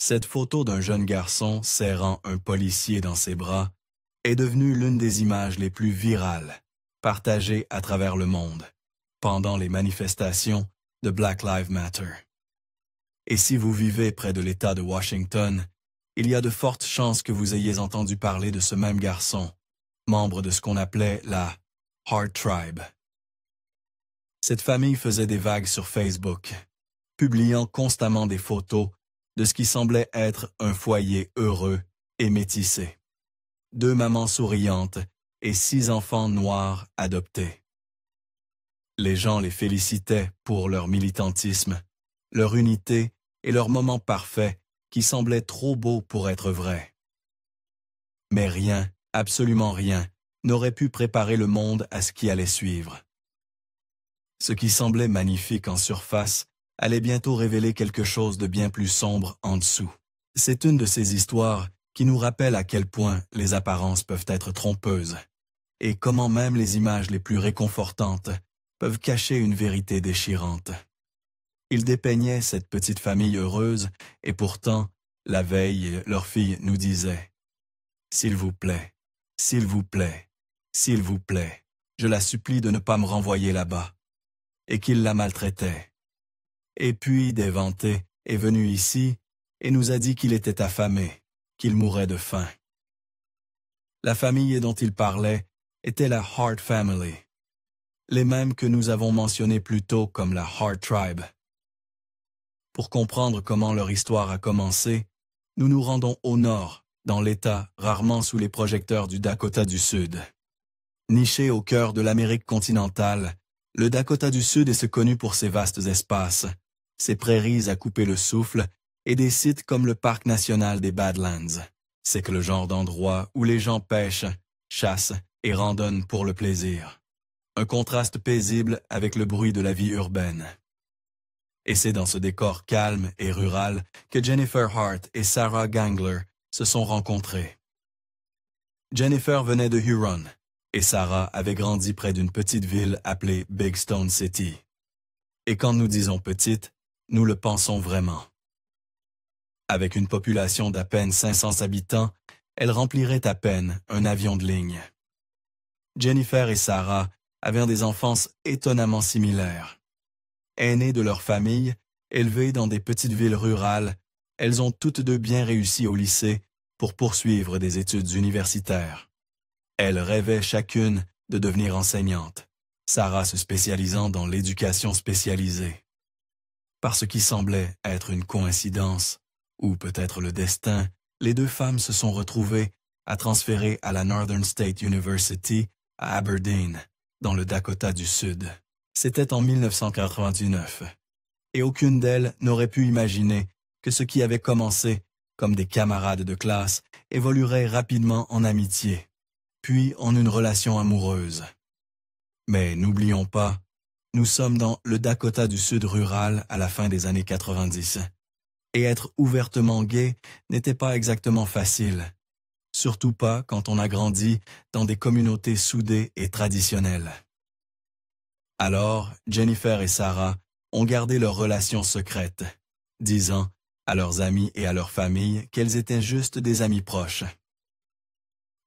Cette photo d'un jeune garçon serrant un policier dans ses bras est devenue l'une des images les plus virales, partagées à travers le monde, pendant les manifestations de Black Lives Matter. Et si vous vivez près de l'État de Washington, il y a de fortes chances que vous ayez entendu parler de ce même garçon, membre de ce qu'on appelait la Hard Tribe. Cette famille faisait des vagues sur Facebook, publiant constamment des photos de ce qui semblait être un foyer heureux et métissé. 2 mamans souriantes et 6 enfants noirs adoptés. Les gens les félicitaient pour leur militantisme, leur unité et leur moment parfait qui semblait trop beau pour être vrai. Mais rien, absolument rien, n'aurait pu préparer le monde à ce qui allait suivre. Ce qui semblait magnifique en surface allait bientôt révéler quelque chose de bien plus sombre en dessous. C'est une de ces histoires qui nous rappelle à quel point les apparences peuvent être trompeuses, et comment même les images les plus réconfortantes peuvent cacher une vérité déchirante. Ils dépeignaient cette petite famille heureuse, et pourtant, la veille, leur fille nous disait « S'il vous plaît, s'il vous plaît, s'il vous plaît, je la supplie de ne pas me renvoyer là-bas. » Et qu'il la maltraitait. Et puis Devante est venu ici et nous a dit qu'il était affamé, qu'il mourait de faim. La famille dont il parlait était la Hart Family, les mêmes que nous avons mentionnés plus tôt comme la Hart Tribe. Pour comprendre comment leur histoire a commencé, nous nous rendons au nord, dans l'État rarement sous les projecteurs du Dakota du Sud. Niché au cœur de l'Amérique continentale, le Dakota du Sud est connu pour ses vastes espaces, ses prairies à couper le souffle et des sites comme le parc national des Badlands. C'est que le genre d'endroit où les gens pêchent, chassent et randonnent pour le plaisir. Un contraste paisible avec le bruit de la vie urbaine. Et c'est dans ce décor calme et rural que Jennifer Hart et Sarah Gangler se sont rencontrées. Jennifer venait de Huron, et Sarah avait grandi près d'une petite ville appelée Big Stone City. Et quand nous disons petite, nous le pensons vraiment. Avec une population d'à peine 500 habitants, elle remplirait à peine un avion de ligne. Jennifer et Sarah avaient des enfances étonnamment similaires. Aînées de leur famille, élevées dans des petites villes rurales, elles ont toutes deux bien réussi au lycée pour poursuivre des études universitaires. Elles rêvaient chacune de devenir enseignante, Sarah se spécialisant dans l'éducation spécialisée. Par ce qui semblait être une coïncidence, ou peut-être le destin, les 2 femmes se sont retrouvées à transférer à la Northern State University à Aberdeen, dans le Dakota du Sud. C'était en 1999, et aucune d'elles n'aurait pu imaginer que ce qui avait commencé comme des camarades de classe évoluerait rapidement en amitié, puis en une relation amoureuse. Mais n'oublions pas, nous sommes dans le Dakota du Sud rural à la fin des années 90. Et être ouvertement gay n'était pas exactement facile, surtout pas quand on a grandi dans des communautés soudées et traditionnelles. Alors, Jennifer et Sarah ont gardé leur relation secrète, disant à leurs amis et à leur famille qu'elles étaient juste des amies proches.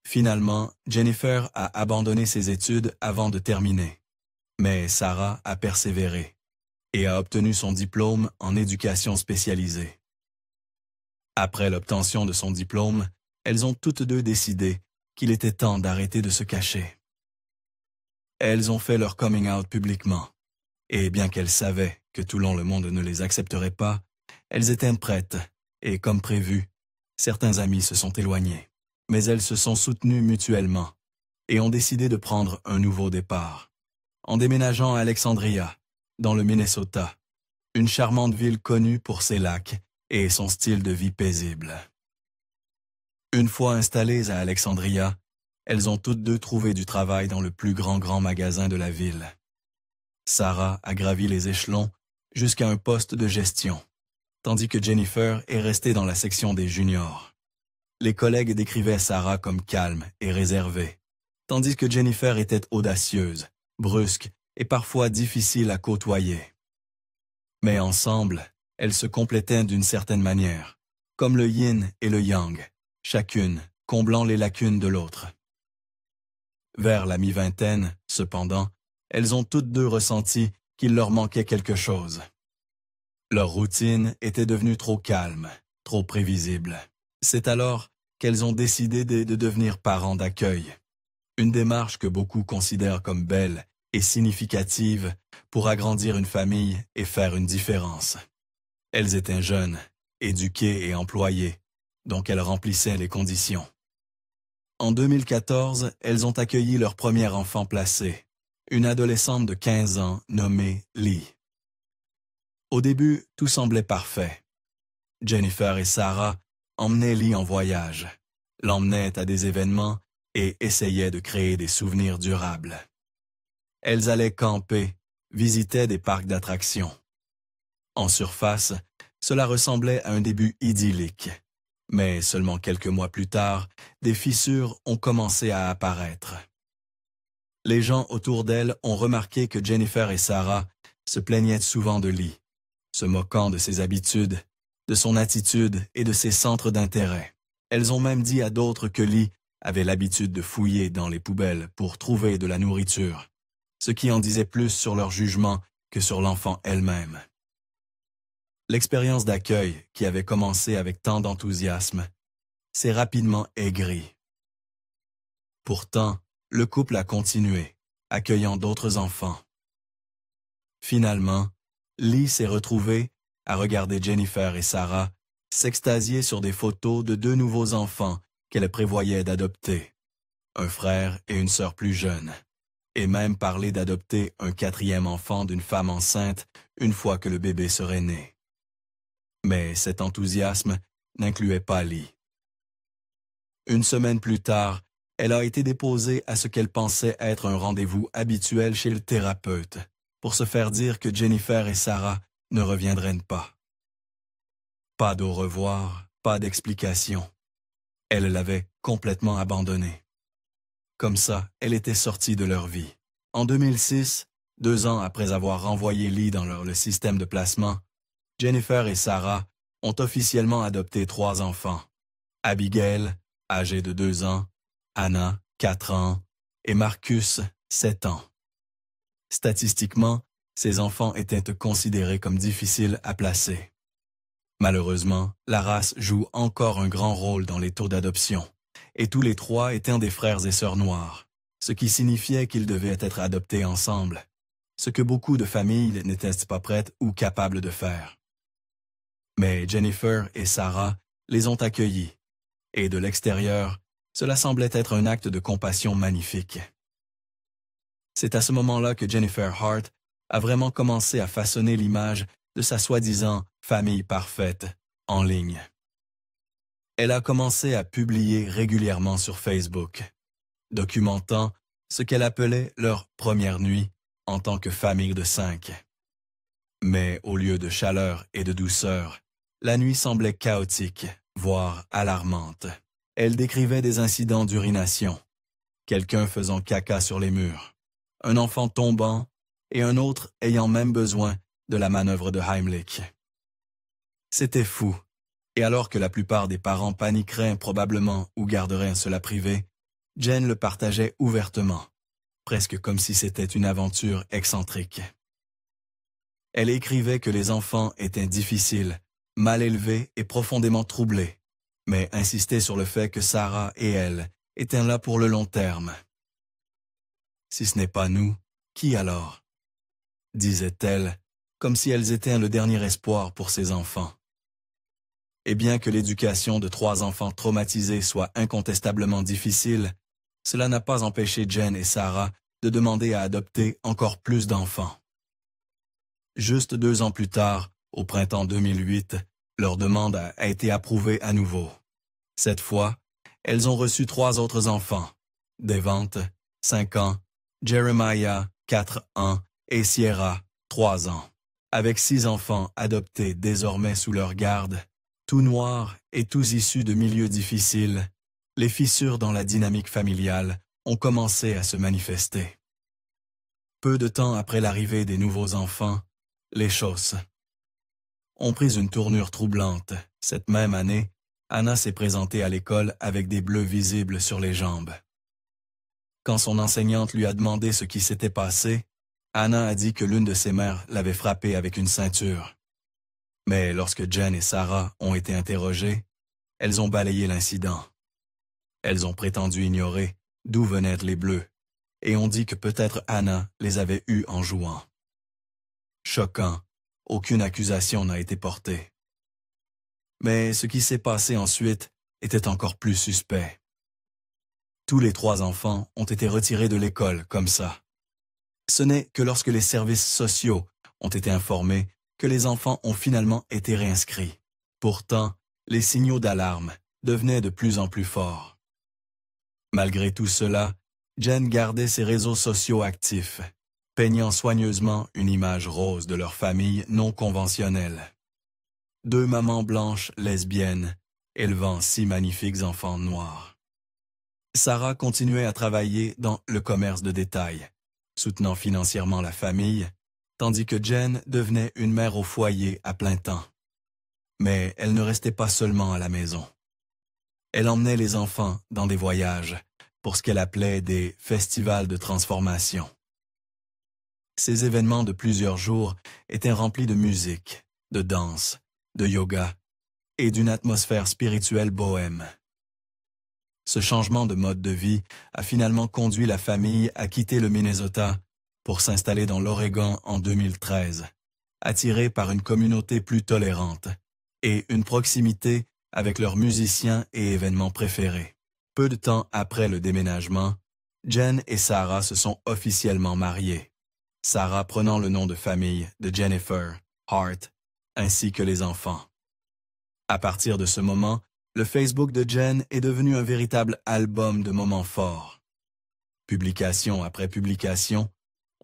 Finalement, Jennifer a abandonné ses études avant de terminer, mais Sarah a persévéré et a obtenu son diplôme en éducation spécialisée. Après l'obtention de son diplôme, elles ont toutes deux décidé qu'il était temps d'arrêter de se cacher. Elles ont fait leur coming out publiquement, et bien qu'elles savaient que tout le monde ne les accepterait pas, elles étaient prêtes, et comme prévu, certains amis se sont éloignés. Mais elles se sont soutenues mutuellement, et ont décidé de prendre un nouveau départ, en déménageant à Alexandria, dans le Minnesota, une charmante ville connue pour ses lacs et son style de vie paisible. Une fois installées à Alexandria, elles ont toutes deux trouvé du travail dans le plus grand magasin de la ville. Sarah a gravi les échelons jusqu'à un poste de gestion, tandis que Jennifer est restée dans la section des juniors. Les collègues décrivaient Sarah comme calme et réservée, tandis que Jennifer était audacieuse, brusque et parfois difficile à côtoyer. Mais ensemble, elles se complétaient d'une certaine manière, comme le yin et le yang, chacune comblant les lacunes de l'autre. Vers la mi-vingtaine, cependant, elles ont toutes deux ressenti qu'il leur manquait quelque chose. Leur routine était devenue trop calme, trop prévisible. C'est alors qu'elles ont décidé de devenir parents d'accueil. Une démarche que beaucoup considèrent comme belle et significative pour agrandir une famille et faire une différence. Elles étaient jeunes, éduquées et employées, donc elles remplissaient les conditions. En 2014, elles ont accueilli leur premier enfant placé, une adolescente de 15 ans nommée Lee. Au début, tout semblait parfait. Jennifer et Sarah emmenaient Lee en voyage, l'emmenaient à des événements et essayaient de créer des souvenirs durables. Elles allaient camper, visitaient des parcs d'attractions. En surface, cela ressemblait à un début idyllique. Mais seulement quelques mois plus tard, des fissures ont commencé à apparaître. Les gens autour d'elles ont remarqué que Jennifer et Sarah se plaignaient souvent de Lee, se moquant de ses habitudes, de son attitude et de ses centres d'intérêt. Elles ont même dit à d'autres que Lee avait l'habitude de fouiller dans les poubelles pour trouver de la nourriture, ce qui en disait plus sur leur jugement que sur l'enfant elle-même. L'expérience d'accueil, qui avait commencé avec tant d'enthousiasme, s'est rapidement aigrie. Pourtant, le couple a continué, accueillant d'autres enfants. Finalement, Lee s'est retrouvée à regarder Jennifer et Sarah s'extasier sur des photos de deux nouveaux enfants qu'elle prévoyait d'adopter, un frère et une sœur plus jeunes, et même parler d'adopter un quatrième enfant d'une femme enceinte une fois que le bébé serait né. Mais cet enthousiasme n'incluait pas Lee. Une semaine plus tard, elle a été déposée à ce qu'elle pensait être un rendez-vous habituel chez le thérapeute, pour se faire dire que Jennifer et Sarah ne reviendraient pas. Pas d'au revoir, pas d'explication. Elle l'avait complètement abandonnée. Comme ça, elle était sortie de leur vie. En 2006, 2 ans après avoir renvoyé Lee dans le système de placement, Jennifer et Sarah ont officiellement adopté 3 enfants. Abigail, âgée de 2 ans, Anna, 4 ans, et Marcus, 7 ans. Statistiquement, ces enfants étaient considérés comme difficiles à placer. Malheureusement, la race joue encore un grand rôle dans les taux d'adoption, et tous les 3 étaient des frères et sœurs noirs, ce qui signifiait qu'ils devaient être adoptés ensemble, ce que beaucoup de familles n'étaient pas prêtes ou capables de faire. Mais Jennifer et Sarah les ont accueillis, et de l'extérieur, cela semblait être un acte de compassion magnifique. C'est à ce moment-là que Jennifer Hart a vraiment commencé à façonner l'image de sa soi-disant famille parfaite en ligne. Elle a commencé à publier régulièrement sur Facebook, documentant ce qu'elle appelait leur première nuit en tant que famille de 5. Mais au lieu de chaleur et de douceur, la nuit semblait chaotique, voire alarmante. Elle décrivait des incidents d'urination, quelqu'un faisant caca sur les murs, un enfant tombant et un autre ayant même besoin de la manœuvre de Heimlich. C'était fou, et alors que la plupart des parents paniqueraient probablement ou garderaient cela privé, Jen le partageait ouvertement, presque comme si c'était une aventure excentrique. Elle écrivait que les enfants étaient difficiles, mal élevés et profondément troublés, mais insistait sur le fait que Sarah et elle étaient là pour le long terme. « Si ce n'est pas nous, qui alors ?» disait-elle, comme si elles étaient le dernier espoir pour ses enfants. Et bien que l'éducation de 3 enfants traumatisés soit incontestablement difficile, cela n'a pas empêché Jen et Sarah de demander à adopter encore plus d'enfants. Juste 2 ans plus tard, au printemps 2008, leur demande a été approuvée à nouveau. Cette fois, elles ont reçu 3 autres enfants, Devante, 5 ans, Jeremiah, 4 ans, et Sierra, 3 ans. Avec 6 enfants adoptés désormais sous leur garde, tout noirs et tous issus de milieux difficiles, les fissures dans la dynamique familiale ont commencé à se manifester. Peu de temps après l'arrivée des nouveaux enfants, les choses ont pris une tournure troublante, Cette même année, Anna s'est présentée à l'école avec des bleus visibles sur les jambes. Quand son enseignante lui a demandé ce qui s'était passé, Anna a dit que l'une de ses mères l'avait frappée avec une ceinture. Mais lorsque Jen et Sarah ont été interrogées, elles ont balayé l'incident. Elles ont prétendu ignorer d'où venaient les bleus et ont dit que peut-être Anna les avait eus en jouant. Choquant, aucune accusation n'a été portée. Mais ce qui s'est passé ensuite était encore plus suspect. Tous les 3 enfants ont été retirés de l'école comme ça. Ce n'est que lorsque les services sociaux ont été informés que les enfants ont finalement été réinscrits. Pourtant, les signaux d'alarme devenaient de plus en plus forts. Malgré tout cela, Jen gardait ses réseaux sociaux actifs, peignant soigneusement une image rose de leur famille non conventionnelle. 2 mamans blanches lesbiennes, élevant 6 magnifiques enfants noirs. Sarah continuait à travailler dans le commerce de détail, soutenant financièrement la famille, tandis que Jen devenait une mère au foyer à plein temps. Mais elle ne restait pas seulement à la maison. Elle emmenait les enfants dans des voyages, pour ce qu'elle appelait des festivals de transformation. Ces événements de plusieurs jours étaient remplis de musique, de danse, de yoga et d'une atmosphère spirituelle bohème. Ce changement de mode de vie a finalement conduit la famille à quitter le Minnesota pour s'installer dans l'Oregon en 2013, attirés par une communauté plus tolérante et une proximité avec leurs musiciens et événements préférés. Peu de temps après le déménagement, Jen et Sarah se sont officiellement mariées, Sarah prenant le nom de famille de Jennifer Hart, ainsi que les enfants. À partir de ce moment, le Facebook de Jen est devenu un véritable album de moments forts. Publication après publication,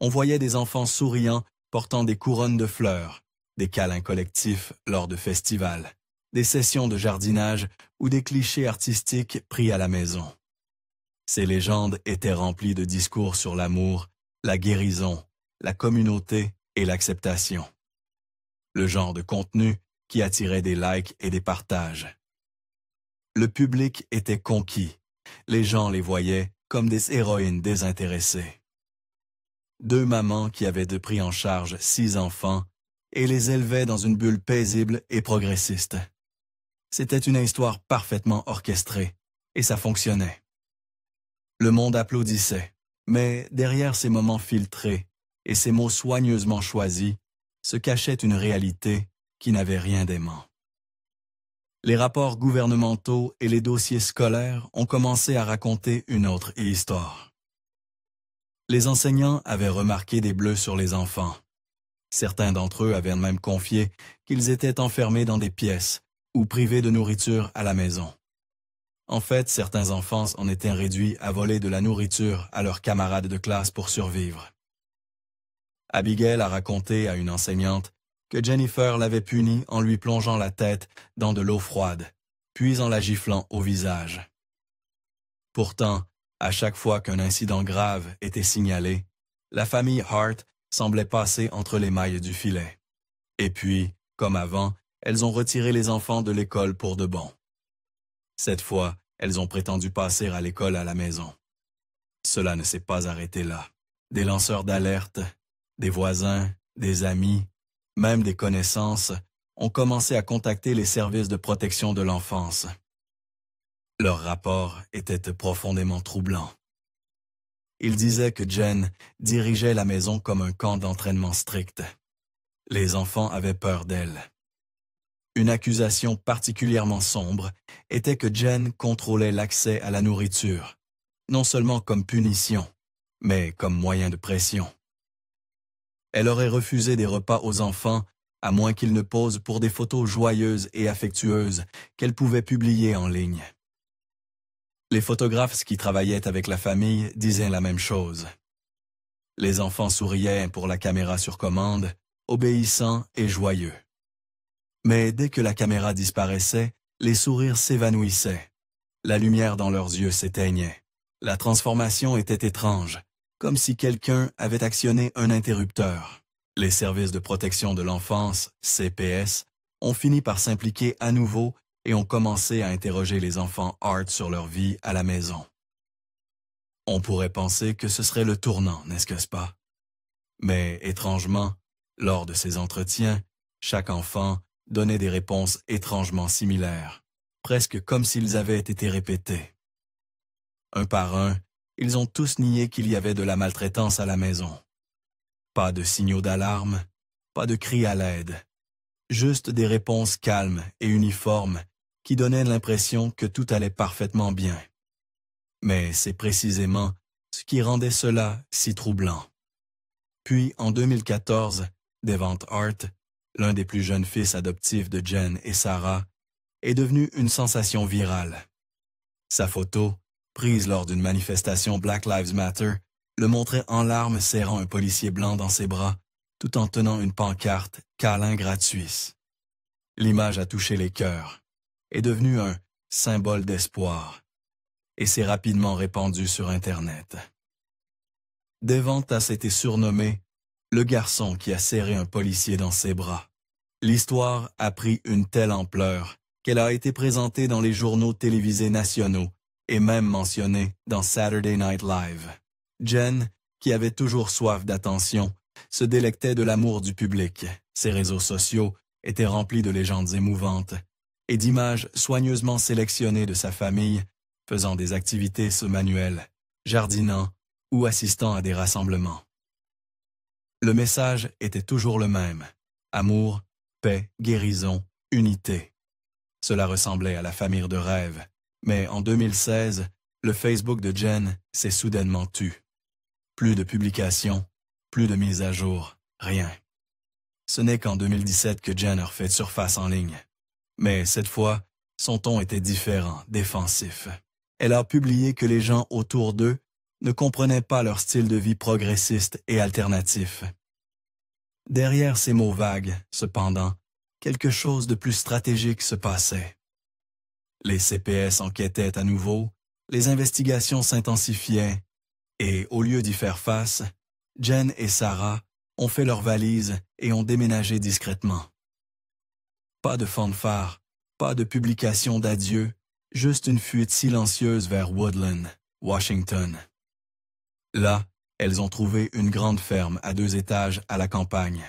on voyait des enfants souriants portant des couronnes de fleurs, des câlins collectifs lors de festivals, des sessions de jardinage ou des clichés artistiques pris à la maison. Ces légendes étaient remplies de discours sur l'amour, la guérison, la communauté et l'acceptation. Le genre de contenu qui attirait des likes et des partages. Le public était conquis. Les gens les voyaient comme des héroïnes désintéressées. 2 mamans qui avaient pris en charge 6 enfants et les élevaient dans une bulle paisible et progressiste. C'était une histoire parfaitement orchestrée, et ça fonctionnait. Le monde applaudissait, mais derrière ces moments filtrés et ces mots soigneusement choisis, se cachait une réalité qui n'avait rien d'aimant. Les rapports gouvernementaux et les dossiers scolaires ont commencé à raconter une autre histoire. Les enseignants avaient remarqué des bleus sur les enfants. Certains d'entre eux avaient même confié qu'ils étaient enfermés dans des pièces ou privés de nourriture à la maison. En fait, certains enfants en étaient réduits à voler de la nourriture à leurs camarades de classe pour survivre. Abigail a raconté à une enseignante que Jennifer l'avait punie en lui plongeant la tête dans de l'eau froide, puis en la giflant au visage. Pourtant, à chaque fois qu'un incident grave était signalé, la famille Hart semblait passer entre les mailles du filet. Et puis, comme avant, elles ont retiré les enfants de l'école pour de bon. Cette fois, elles ont prétendu passer à l'école à la maison. Cela ne s'est pas arrêté là. Des lanceurs d'alerte, des voisins, des amis, même des connaissances, ont commencé à contacter les services de protection de l'enfance. Leur rapport était profondément troublant. Ils disaient que Jen dirigeait la maison comme un camp d'entraînement strict. Les enfants avaient peur d'elle. Une accusation particulièrement sombre était que Jen contrôlait l'accès à la nourriture, non seulement comme punition, mais comme moyen de pression. Elle aurait refusé des repas aux enfants, à moins qu'ils ne posent pour des photos joyeuses et affectueuses qu'elle pouvait publier en ligne. Les photographes qui travaillaient avec la famille disaient la même chose. Les enfants souriaient pour la caméra sur commande, obéissants et joyeux. Mais dès que la caméra disparaissait, les sourires s'évanouissaient. La lumière dans leurs yeux s'éteignait. La transformation était étrange, comme si quelqu'un avait actionné un interrupteur. Les services de protection de l'enfance, CPS, ont fini par s'impliquer à nouveau et ont commencé à interroger les enfants Hart sur leur vie à la maison. On pourrait penser que ce serait le tournant, n'est-ce pas? Mais étrangement, lors de ces entretiens, chaque enfant donnait des réponses étrangement similaires, presque comme s'ils avaient été répétés. Un par un, ils ont tous nié qu'il y avait de la maltraitance à la maison. Pas de signaux d'alarme, pas de cris à l'aide, juste des réponses calmes et uniformes qui donnaient l'impression que tout allait parfaitement bien. Mais c'est précisément ce qui rendait cela si troublant. Puis, en 2014, Devant Hart, l'un des plus jeunes fils adoptifs de Jen et Sarah, est devenu une sensation virale. Sa photo, prise lors d'une manifestation Black Lives Matter, le montrait en larmes serrant un policier blanc dans ses bras, tout en tenant une pancarte « Câlin gratuit ». L'image a touché les cœurs, est devenue un symbole d'espoir, et s'est rapidement répandue sur Internet. Devant a été surnommé « le garçon qui a serré un policier dans ses bras ». L'histoire a pris une telle ampleur qu'elle a été présentée dans les journaux télévisés nationaux et même mentionnée dans Saturday Night Live. Jen, qui avait toujours soif d'attention, se délectait de l'amour du public. Ses réseaux sociaux étaient remplis de légendes émouvantes et d'images soigneusement sélectionnées de sa famille, faisant des activités manuelles, jardinant ou assistant à des rassemblements. Le message était toujours le même: amour, paix, guérison, unité. Cela ressemblait à la famille de rêve, mais en 2016, le Facebook de Jen s'est soudainement tu. Plus de publications, plus de mises à jour, rien. Ce n'est qu'en 2017 que Jen a refait surface en ligne. Mais cette fois, son ton était différent, défensif. Elle a publié que les gens autour d'eux ne comprenaient pas leur style de vie progressiste et alternatif. Derrière ces mots vagues, cependant, quelque chose de plus stratégique se passait. Les CPS enquêtaient à nouveau, les investigations s'intensifiaient, et au lieu d'y faire face, Jen et Sarah ont fait leurs valises et ont déménagé discrètement. Pas de fanfare, pas de publication d'adieu, juste une fuite silencieuse vers Woodland, Washington. Là, elles ont trouvé une grande ferme à 2 étages à la campagne.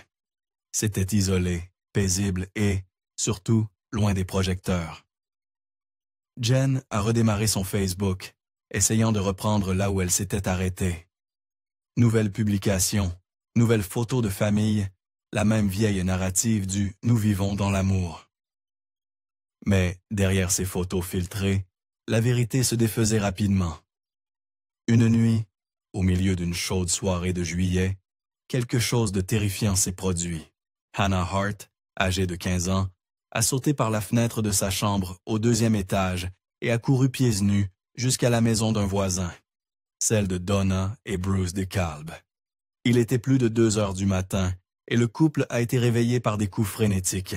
C'était isolé, paisible et, surtout, loin des projecteurs. Jen a redémarré son Facebook, essayant de reprendre là où elle s'était arrêtée. Nouvelle publication, nouvelle photo de famille, la même vieille narrative du « nous vivons dans l'amour ». Mais derrière ces photos filtrées, la vérité se défaisait rapidement. Une nuit, au milieu d'une chaude soirée de juillet, quelque chose de terrifiant s'est produit. Hannah Hart, âgée de 15 ans, a sauté par la fenêtre de sa chambre au 2e étage et a couru pieds nus jusqu'à la maison d'un voisin, celle de Donna et Bruce DeKalb. Il était plus de 2 heures du matin et le couple a été réveillé par des coups frénétiques.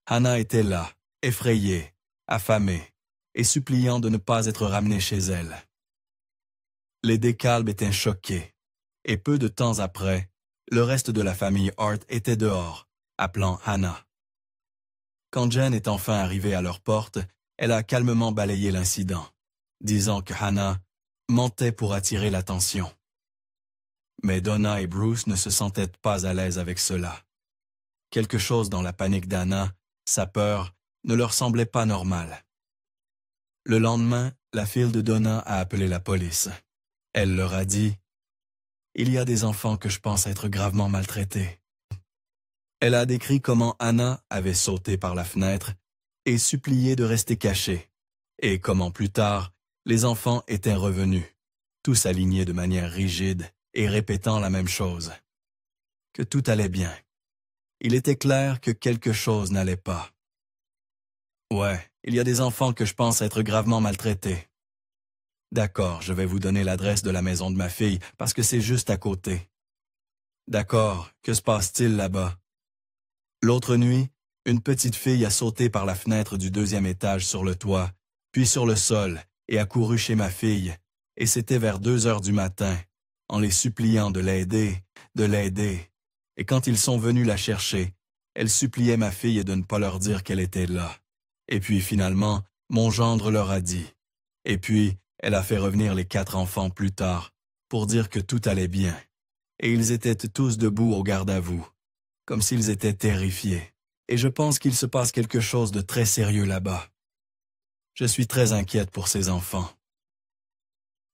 Hannah était là, effrayée, affamée et suppliant de ne pas être ramenée chez elle. Les DeKalb étaient choqués, et peu de temps après, le reste de la famille Hart était dehors, appelant Hannah. Quand Jen est enfin arrivée à leur porte, elle a calmement balayé l'incident, disant que Hannah mentait pour attirer l'attention. Mais Donna et Bruce ne se sentaient pas à l'aise avec cela. Quelque chose dans la panique d'Hannah, sa peur, ne leur semblait pas normal. Le lendemain, la fille de Donna a appelé la police. Elle leur a dit « Il y a des enfants que je pense être gravement maltraités. » Elle a décrit comment Hannah avait sauté par la fenêtre et supplié de rester cachée, et comment plus tard, les enfants étaient revenus, tous alignés de manière rigide et répétant la même chose. Que tout allait bien. Il était clair que quelque chose n'allait pas. « Ouais, il y a des enfants que je pense être gravement maltraités. » D'accord, je vais vous donner l'adresse de la maison de ma fille parce que c'est juste à côté. D'accord, que se passe-t-il là-bas? L'autre nuit, une petite fille a sauté par la fenêtre du 2e étage sur le toit, puis sur le sol, et a couru chez ma fille, et c'était vers 2 heures du matin, en les suppliant de l'aider, et quand ils sont venus la chercher, Elle suppliait ma fille de ne pas leur dire qu'elle était là. Et puis finalement, mon gendre leur a dit. Et puis, elle a fait revenir les 4 enfants plus tard pour dire que tout allait bien. Et ils étaient tous debout au garde-à-vous, comme s'ils étaient terrifiés. Et je pense qu'il se passe quelque chose de très sérieux là-bas. Je suis très inquiète pour ces enfants.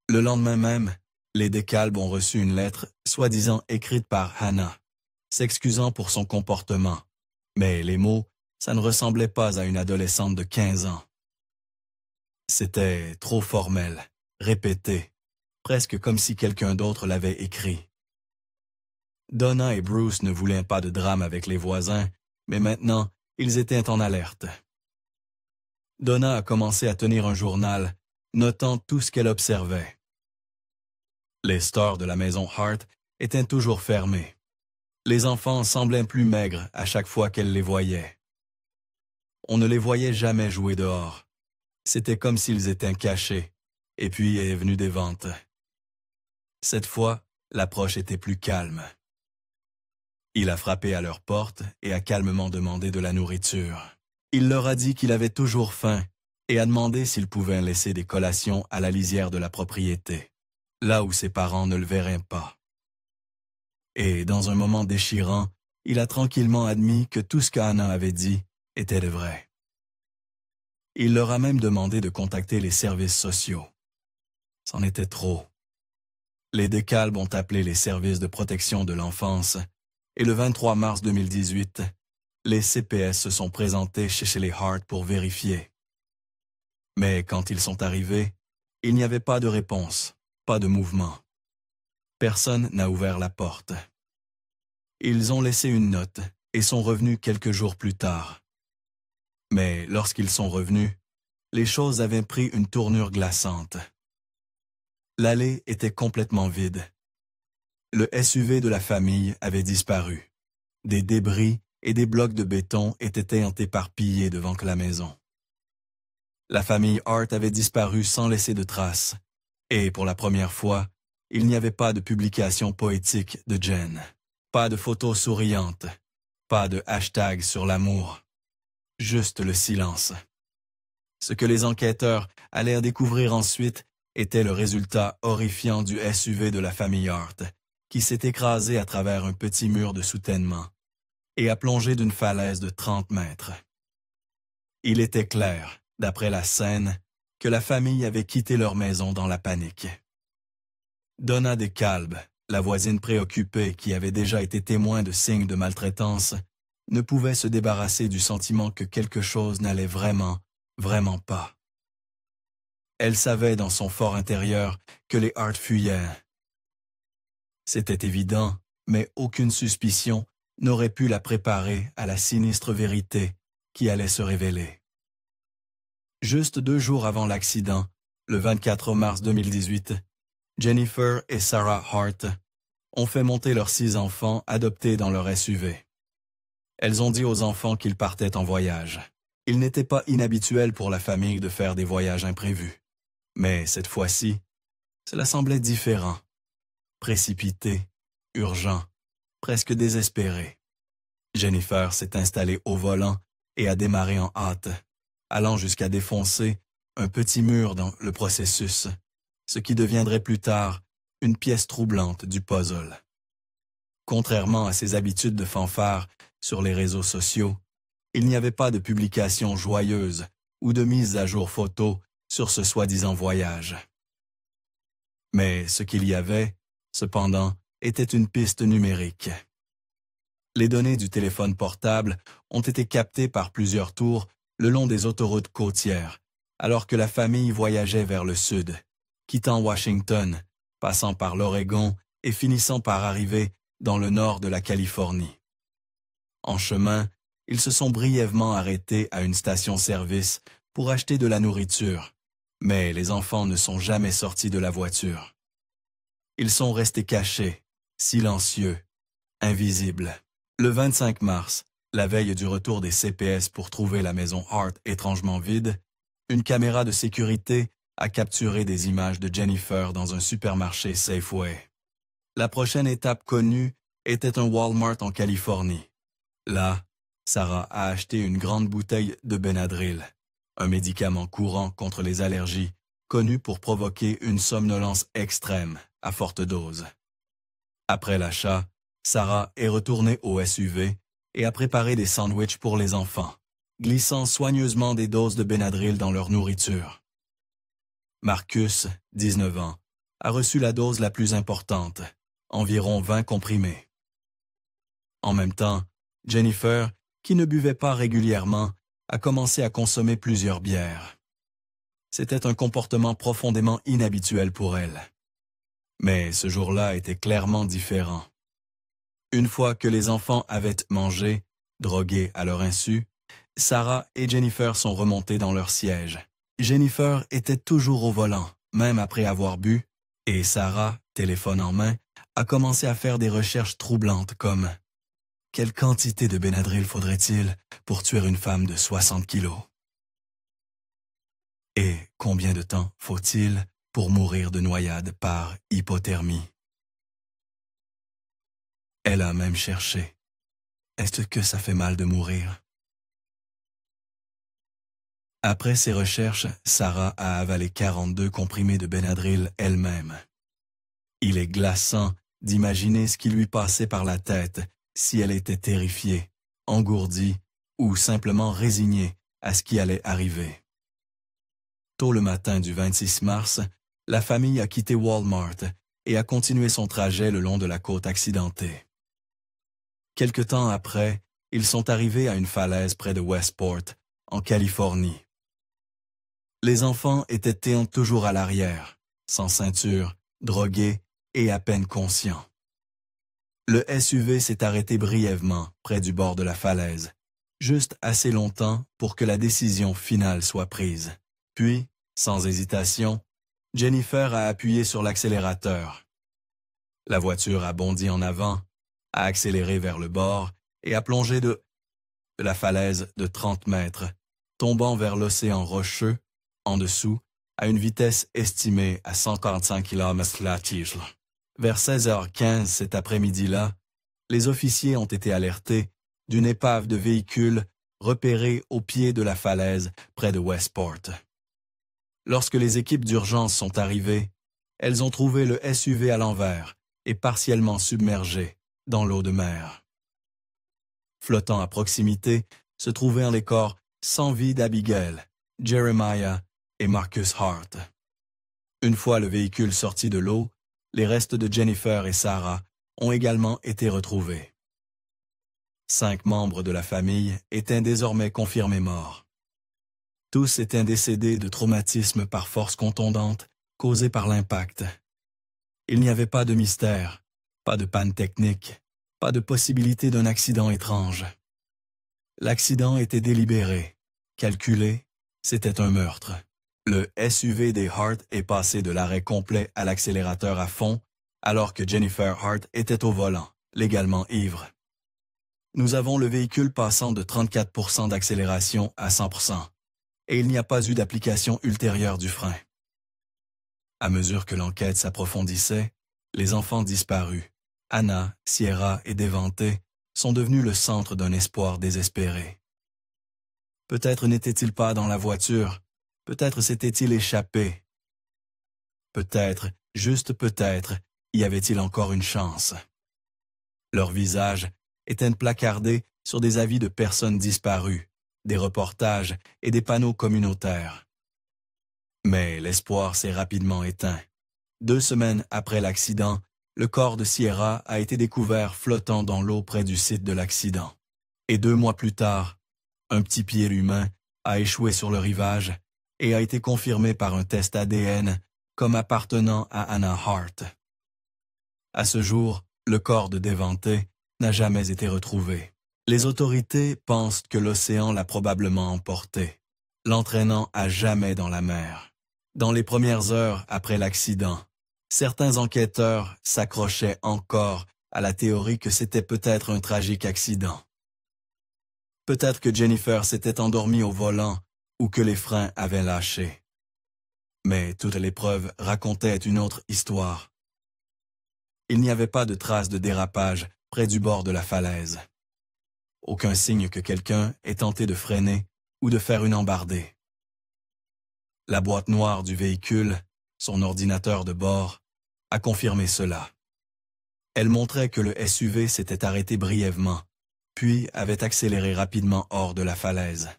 Le lendemain même, les DeKalb ont reçu une lettre, soi-disant écrite par Hannah, s'excusant pour son comportement. Mais les mots, ça ne ressemblait pas à une adolescente de 15 ans. C'était trop formel, répété, presque comme si quelqu'un d'autre l'avait écrit. Donna et Bruce ne voulaient pas de drame avec les voisins, mais maintenant, ils étaient en alerte. Donna a commencé à tenir un journal, notant tout ce qu'elle observait. Les stores de la maison Hart étaient toujours fermés. Les enfants semblaient plus maigres à chaque fois qu'elle les voyait. On ne les voyait jamais jouer dehors. C'était comme s'ils étaient cachés, et puis est venue des ventes. Cette fois, l'approche était plus calme. Il a frappé à leur porte et a calmement demandé de la nourriture. Il leur a dit qu'il avait toujours faim et a demandé s'ils pouvaient laisser des collations à la lisière de la propriété, là où ses parents ne le verraient pas. Et dans un moment déchirant, il a tranquillement admis que tout ce qu'Anna avait dit était de vrai. Il leur a même demandé de contacter les services sociaux. C'en était trop. Les DeKalb ont appelé les services de protection de l'enfance et le 23 mars 2018, les CPS se sont présentés chez les Hart pour vérifier. Mais quand ils sont arrivés, il n'y avait pas de réponse, pas de mouvement. Personne n'a ouvert la porte. Ils ont laissé une note et sont revenus quelques jours plus tard. Mais lorsqu'ils sont revenus, les choses avaient pris une tournure glaçante. L'allée était complètement vide. Le SUV de la famille avait disparu. Des débris et des blocs de béton étaient éparpillés devant la maison. La famille Hart avait disparu sans laisser de traces, et pour la première fois, il n'y avait pas de publication poétique de Jen, pas de photos souriantes, pas de hashtag sur l'amour, juste le silence. Ce que les enquêteurs allèrent découvrir ensuite était le résultat horrifiant du SUV de la famille Hart, qui s'est écrasé à travers un petit mur de soutènement et a plongé d'une falaise de 30 mètres. Il était clair, d'après la scène, que la famille avait quitté leur maison dans la panique. Donna DeKalb, la voisine préoccupée qui avait déjà été témoin de signes de maltraitance, ne pouvait se débarrasser du sentiment que quelque chose n'allait vraiment pas. Elle savait dans son fort intérieur que les Hart fuyaient. C'était évident, mais aucune suspicion n'aurait pu la préparer à la sinistre vérité qui allait se révéler. Juste 2 jours avant l'accident, le 24 mars 2018, Jennifer et Sarah Hart ont fait monter leurs 6 enfants adoptés dans leur SUV. Elles ont dit aux enfants qu'ils partaient en voyage. Il n'était pas inhabituel pour la famille de faire des voyages imprévus. Mais cette fois-ci, cela semblait différent. Précipité, urgent, presque désespéré. Jennifer s'est installée au volant et a démarré en hâte, allant jusqu'à défoncer un petit mur dans le processus, ce qui deviendrait plus tard une pièce troublante du puzzle. Contrairement à ses habitudes de fanfare sur les réseaux sociaux, il n'y avait pas de publication joyeuse ou de mise à jour photo sur ce soi-disant voyage. Mais ce qu'il y avait, cependant, était une piste numérique. Les données du téléphone portable ont été captées par plusieurs tours le long des autoroutes côtières, alors que la famille voyageait vers le sud, quittant Washington, passant par l'Oregon et finissant par arriver dans le nord de la Californie. En chemin, ils se sont brièvement arrêtés à une station-service pour acheter de la nourriture, mais les enfants ne sont jamais sortis de la voiture. Ils sont restés cachés, silencieux, invisibles. Le 25 mars, la veille du retour des CPS pour trouver la maison Hart étrangement vide, une caméra de sécurité a capturé des images de Jennifer dans un supermarché Safeway. La prochaine étape connue était un Walmart en Californie. Là, Sarah a acheté une grande bouteille de Benadryl, un médicament courant contre les allergies, connu pour provoquer une somnolence extrême à forte dose. Après l'achat, Sarah est retournée au SUV et a préparé des sandwichs pour les enfants, glissant soigneusement des doses de Benadryl dans leur nourriture. Marcus, 19 ans, a reçu la dose la plus importante, environ 20 comprimés. En même temps, Jennifer, qui ne buvait pas régulièrement, a commencé à consommer plusieurs bières. C'était un comportement profondément inhabituel pour elle. Mais ce jour-là était clairement différent. Une fois que les enfants avaient mangé, drogués à leur insu, Sarah et Jennifer sont remontées dans leur siège. Jennifer était toujours au volant, même après avoir bu, et Sarah, téléphone en main, a commencé à faire des recherches troublantes comme « Quelle quantité de Benadryl faudrait-il pour tuer une femme de 60 kilos? Et combien de temps faut-il pour mourir de noyade par hypothermie? » Elle a même cherché « Est-ce que ça fait mal de mourir? » Après ses recherches, Sarah a avalé 42 comprimés de Benadryl elle-même. Il est glaçant d'imaginer ce qui lui passait par la tête si elle était terrifiée, engourdie ou simplement résignée à ce qui allait arriver. Tôt le matin du 26 mars, la famille a quitté Walmart et a continué son trajet le long de la côte accidentée. Quelque temps après, ils sont arrivés à une falaise près de Westport, en Californie. Les enfants étaient toujours à l'arrière, sans ceinture, drogués et à peine conscients. Le SUV s'est arrêté brièvement près du bord de la falaise, juste assez longtemps pour que la décision finale soit prise. Puis, sans hésitation, Jennifer a appuyé sur l'accélérateur. La voiture a bondi en avant, a accéléré vers le bord et a plongé de la falaise de 30 mètres, tombant vers l'océan rocheux, en dessous, à une vitesse estimée à 145 km/h. Vers 16h15 cet après-midi-là, les officiers ont été alertés d'une épave de véhicules repérée au pied de la falaise près de Westport. Lorsque les équipes d'urgence sont arrivées, elles ont trouvé le SUV à l'envers et partiellement submergé dans l'eau de mer. Flottant à proximité se trouvaient les corps sans vie d'Abigail, Jeremiah et Marcus Hart. Une fois le véhicule sorti de l'eau, les restes de Jennifer et Sarah ont également été retrouvés. 5 membres de la famille étaient désormais confirmés morts. Tous étaient décédés de traumatismes par force contondante causés par l'impact. Il n'y avait pas de mystère, pas de panne technique, pas de possibilité d'un accident étrange. L'accident était délibéré, calculé, c'était un meurtre. Le SUV des Hart est passé de l'arrêt complet à l'accélérateur à fond, alors que Jennifer Hart était au volant, légalement ivre. Nous avons le véhicule passant de 34% d'accélération à 100%, et il n'y a pas eu d'application ultérieure du frein. À mesure que l'enquête s'approfondissait, les enfants disparus, Anna, Sierra et Devante, sont devenus le centre d'un espoir désespéré. Peut-être n'était-il pas dans la voiture, peut-être s'était-il échappé. Peut-être, juste peut-être, y avait-il encore une chance. Leurs visages étaient placardés sur des avis de personnes disparues, des reportages et des panneaux communautaires. Mais l'espoir s'est rapidement éteint. 2 semaines après l'accident, le corps de Sierra a été découvert flottant dans l'eau près du site de l'accident. Et 2 mois plus tard, un petit pied humain a échoué sur le rivage et a été confirmé par un test ADN comme appartenant à Anna Hart. À ce jour, le corps de Devante n'a jamais été retrouvé. Les autorités pensent que l'océan l'a probablement emporté, l'entraînant à jamais dans la mer. Dans les premières heures après l'accident, certains enquêteurs s'accrochaient encore à la théorie que c'était peut-être un tragique accident. Peut-être que Jennifer s'était endormie au volant ou que les freins avaient lâché. Mais toutes les preuves racontaient une autre histoire. Il n'y avait pas de traces de dérapage près du bord de la falaise. aucun signe que quelqu'un ait tenté de freiner ou de faire une embardée. La boîte noire du véhicule, son ordinateur de bord, a confirmé cela. Elle montrait que le SUV s'était arrêté brièvement, puis avait accéléré rapidement hors de la falaise.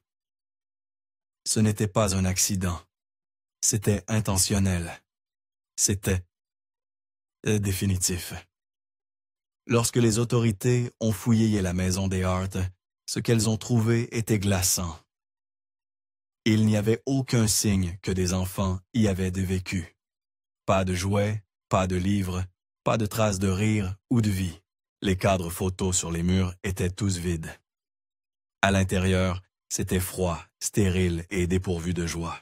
Ce n'était pas un accident. C'était intentionnel. C'était définitif. Lorsque les autorités ont fouillé la maison des Hart, ce qu'elles ont trouvé était glaçant. Il n'y avait aucun signe que des enfants y avaient vécu. Pas de jouets, pas de livres, pas de traces de rire ou de vie. Les cadres photos sur les murs étaient tous vides. À l'intérieur, c'était froid, stérile et dépourvu de joie.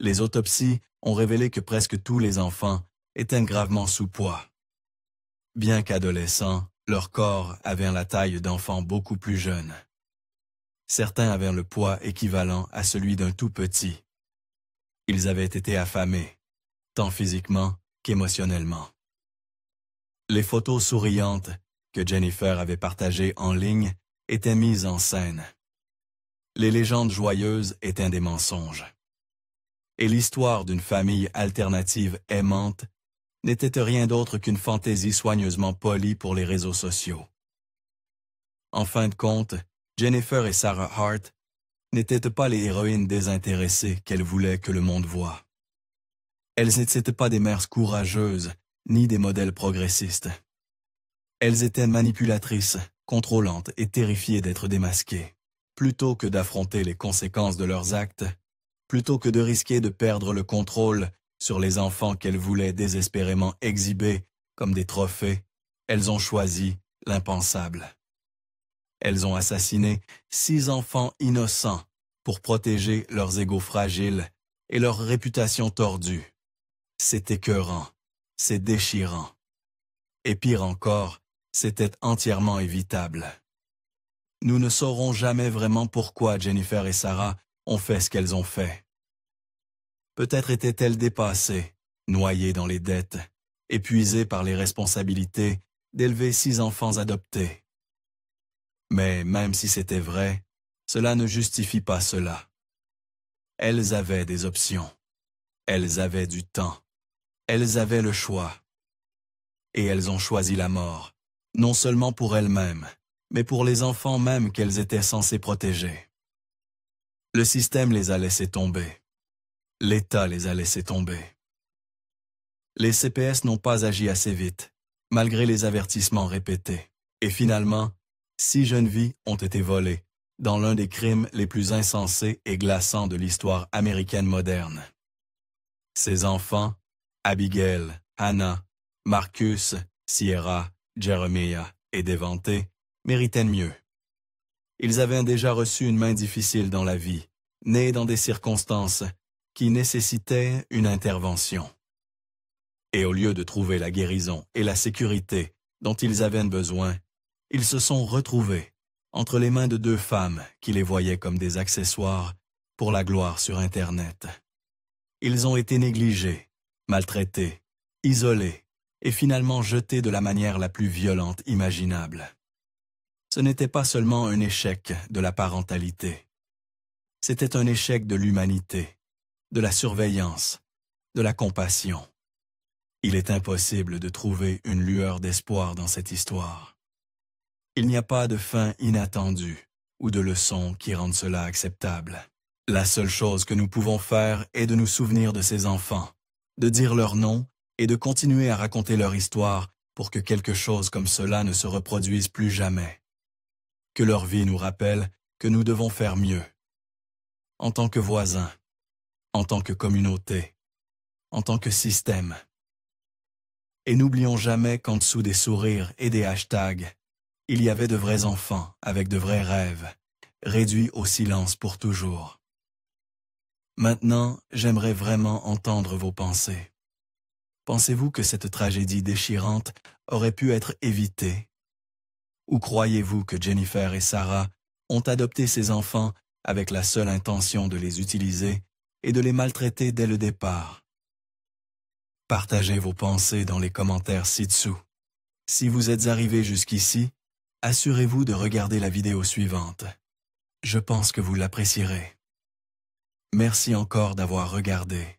Les autopsies ont révélé que presque tous les enfants étaient gravement sous-poids. Bien qu'adolescents, leur corps avait la taille d'enfants beaucoup plus jeunes. Certains avaient le poids équivalent à celui d'un tout petit. Ils avaient été affamés, tant physiquement qu'émotionnellement. Les photos souriantes que Jennifer avait partagées en ligne étaient mises en scène. Les légendes joyeuses étaient des mensonges. Et l'histoire d'une famille alternative aimante n'était rien d'autre qu'une fantaisie soigneusement polie pour les réseaux sociaux. En fin de compte, Jennifer et Sarah Hart n'étaient pas les héroïnes désintéressées qu'elles voulaient que le monde voie. Elles n'étaient pas des mères courageuses, ni des modèles progressistes. Elles étaient manipulatrices, contrôlantes et terrifiées d'être démasquées. Plutôt que d'affronter les conséquences de leurs actes, plutôt que de risquer de perdre le contrôle sur les enfants qu'elles voulaient désespérément exhiber comme des trophées, elles ont choisi l'impensable. Elles ont assassiné 6 enfants innocents pour protéger leurs égos fragiles et leur réputation tordue. C'est écœurant, c'est déchirant. Et pire encore, c'était entièrement évitable. Nous ne saurons jamais vraiment pourquoi Jennifer et Sarah ont fait ce qu'elles ont fait. Peut-être étaient-elles dépassées, noyées dans les dettes, épuisées par les responsabilités d'élever 6 enfants adoptés. Mais même si c'était vrai, cela ne justifie pas cela. Elles avaient des options. Elles avaient du temps. Elles avaient le choix. Et elles ont choisi la mort, non seulement pour elles-mêmes, mais pour les enfants même qu'elles étaient censées protéger. Le système les a laissés tomber. L'État les a laissés tomber. Les CPS n'ont pas agi assez vite, malgré les avertissements répétés. Et finalement, 6 jeunes vies ont été volées, dans l'un des crimes les plus insensés et glaçants de l'histoire américaine moderne. Ces enfants, Abigail, Hannah, Marcus, Sierra, Jeremiah et Devante, méritaient mieux. Ils avaient déjà reçu une main difficile dans la vie, nés dans des circonstances qui nécessitaient une intervention. Et au lieu de trouver la guérison et la sécurité dont ils avaient besoin, ils se sont retrouvés entre les mains de 2 femmes qui les voyaient comme des accessoires pour la gloire sur Internet. Ils ont été négligés, maltraités, isolés et finalement jetés de la manière la plus violente imaginable. Ce n'était pas seulement un échec de la parentalité. C'était un échec de l'humanité, de la surveillance, de la compassion. Il est impossible de trouver une lueur d'espoir dans cette histoire. Il n'y a pas de fin inattendue ou de leçon qui rende cela acceptable. La seule chose que nous pouvons faire est de nous souvenir de ces enfants, de dire leur nom et de continuer à raconter leur histoire pour que quelque chose comme cela ne se reproduise plus jamais. Que leur vie nous rappelle que nous devons faire mieux. En tant que voisins, en tant que communauté, en tant que système. Et n'oublions jamais qu'en dessous des sourires et des hashtags, il y avait de vrais enfants avec de vrais rêves, réduits au silence pour toujours. Maintenant, j'aimerais vraiment entendre vos pensées. Pensez-vous que cette tragédie déchirante aurait pu être évitée? Ou croyez-vous que Jennifer et Sarah ont adopté ces enfants avec la seule intention de les utiliser et de les maltraiter dès le départ? Partagez vos pensées dans les commentaires ci-dessous. Si vous êtes arrivé jusqu'ici, assurez-vous de regarder la vidéo suivante. Je pense que vous l'apprécierez. Merci encore d'avoir regardé.